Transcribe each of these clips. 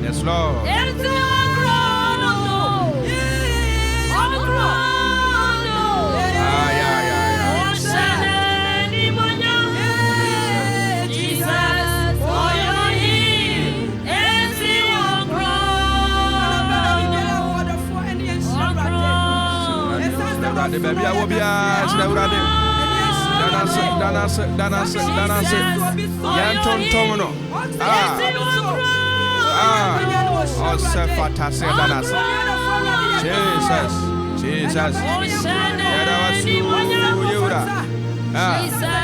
Yes, Lord. The baby, I will be as the Radi. Danase. Yanton Tomono. Oh, Sefatase Danasa. Jesus. Yura. Jesus.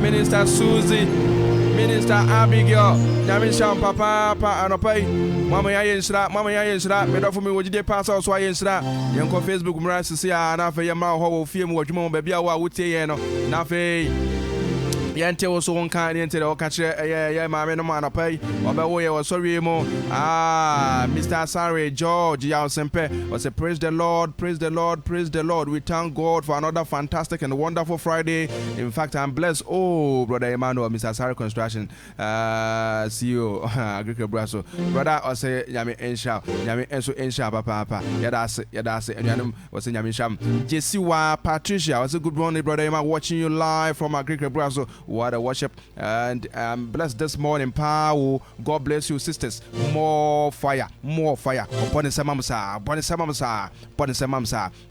Minister Susie, Minister Abigail, Yamisha Papa, and Opay, Mama Yensra, made up for me with the pass out, so I Yensra, Yanko Facebook, Marasia, and after your mouth, film, what you want, baby, I would say, Nafe. Yante was so kind into the catcher, my man, pay, or by way was sorry more. Mr. Sari George Yao Sempe was a praise the Lord, praise the Lord, praise the Lord. We thank God for another fantastic and wonderful Friday. In fact, I'm blessed. Oh, Brother Emmanuel, Mr. Sari Construction, CEO, Agriculture Brasso, brother, I say, Yami Ensha, Yami Enso Ensha, Papa, Yadase, and Yanum was in Yamisham. Jessiwa Patricia was a good morning, Brother Emma, watching you live from Agriculture Brasso. What a worship, and I'm blessed this morning. Power, God bless you, sisters. More fire. Upon the Samamsa,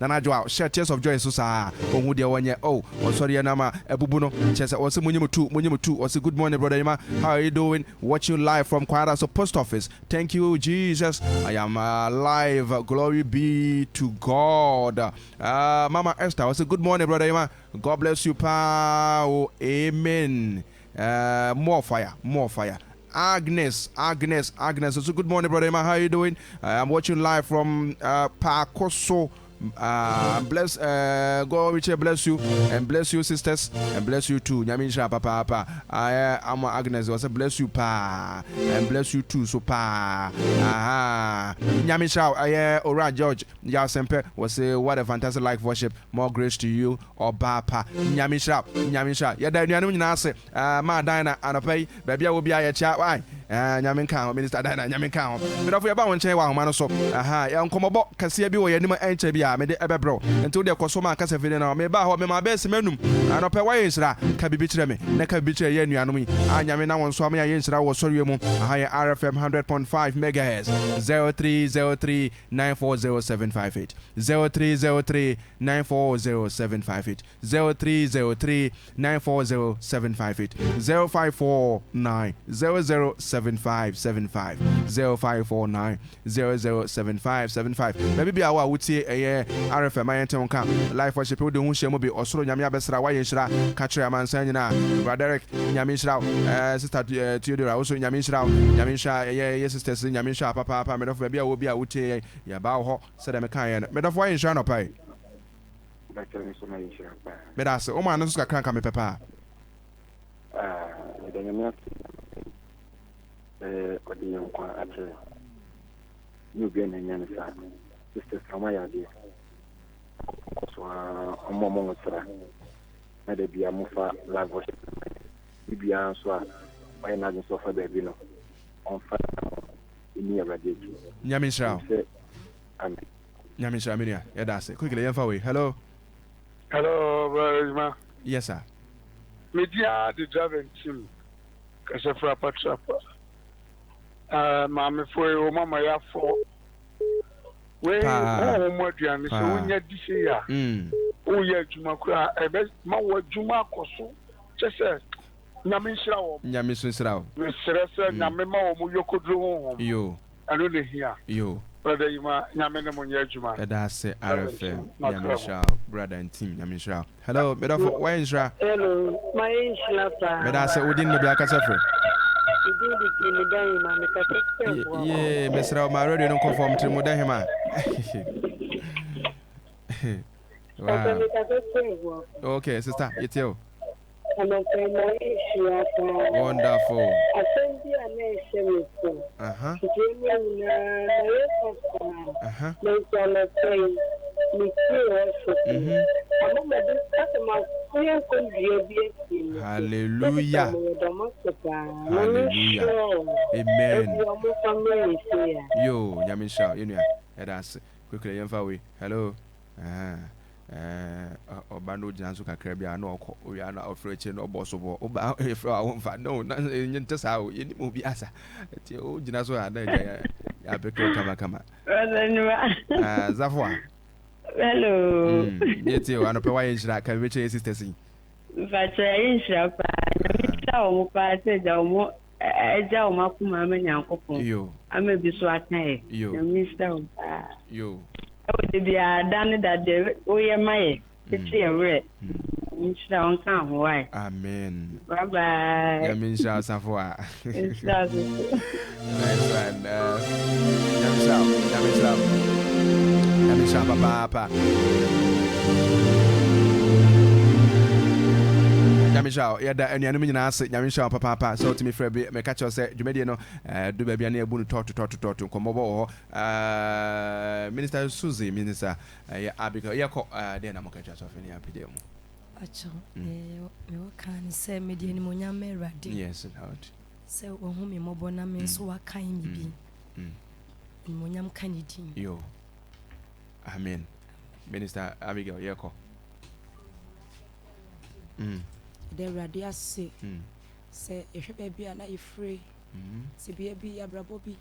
Nana Joa, share tears of joy, Susa, Omudia 1 year. Oh, sorry, Nama, Ebubuno, Chesa, also Munimu 2, also good morning, Brother Emma. How are you doing? Watch you live from Kwaraso Post Office. Thank you, Jesus. I am live. Glory be to God. Mama Esther, also good morning, Brother Emma. God bless you, Power. Amen. More fire. Agnes. So good morning, Brother Emma. How are you doing? I'm watching live from Pakoso. Bless God, Richard, bless you and bless you, sisters, and bless you too. Nyamisha, Papa. I am Agnes. Also bless you, Pa, and bless you too. So Pa, Nyamisha. Ora George Yasempe was say what a fantastic life worship. More grace to you, or Papa. Nyamisha. Yada nyanu nyinase. Ma Dina anapay. Baby, I will be a chat. Why? Nyaminka, Minister Dina Nyaminka. But if you about one chair, one man so. Young come about. Can see a bit where you know made ebe bro until the kosoma kasa fide na me ba ho me ma best menum anope wa yensra ka bibitre me na ka bibitre ye nuanom yi anyame na won so am ya yensra wo sori mu aha RFM 100.5 megahertz 0303940758 0303940758 0303940758 0549 007575 0549 007575 maybe be our would say RFM I enter on life worship people do share be osoro nyame abesra wa yenhira ka kire amansan nyina brother Derek nyame nhira sister Theodora also nyame nhira yes sisters nyame nhira papa medofo bia wo bia wotie ya ba ho se dem kan ye medofo wa yenhira no pai medase o ma no so ka kan me papa de nyame odi yankwa atre ni obi na nyane sa sisters Ramaya dia so omo sra na de bia mufa live worship bia so why na so fa baby no on fa ni radio nyamisha amen nyamisha minia ya dase quickly yemfa we hello brother Isma Yes, sir. Media the driving team. Kasafra Patrapa. Mammy for your mama ya for. When home what you and so when you this year. Oh yeah, Jumakura, I bet my word Jumakoso. Just said. Nyamisha. Nyamisra. Mr. Namema Yoko. Yo. I don't hear. Yo. Brother Yuma, Yamena Munyajuma. That's RFM. Nyamisha. Brother and team. Nyamisha. Hello, Medafo. Why is Ra? Hello, my name is Lapa. Medasa, we didn't be a casafre. Yeah, Mr. My radio don't conform to Mudahima. Wow. Okay, sister, it's you. Wonderful. Uh-huh. Uh-huh. Hallelujah. Hallelujah. Amen. Yo, Nyamisha, you know, that's quickly, hello. Obano Jansu Kakrebia, no, we are not afraid no boss of Oba, if I won't find no, just how you will be as a Jinazo. I became Kama. Zafwa. Hello. Yet you are not providing that can reach your sisters. But I shall you. I may be so at night. You, Mr. You. They are done that we are my. It's here, red. Mr. Uncome, why? Amen. Bye bye. I mean, shall Safwa. Nice one. Yamisha, Papa. Yamisha, yeah, that any enemy answer, Yamisha, Papa. So to me, Fred, me catch us, you may know, do baby near Boone talk to come over. Minister Susie, Minister, Abigail, then I'm catch us off any epidemic. You can say media pneumonia ready. Yes, Lord. So, whom your mobile means what kind be. Pneumonia canidine. Yo. Amen. Minister Abigail, Yako. The radia say, if you be a night free, see be a brabobi,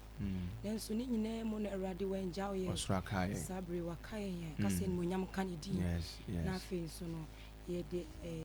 then soon in name on a radio when Jowie or Strakai, Sabri Wakai, Cassin Munyam Canidi. Yes, nothing so no, ye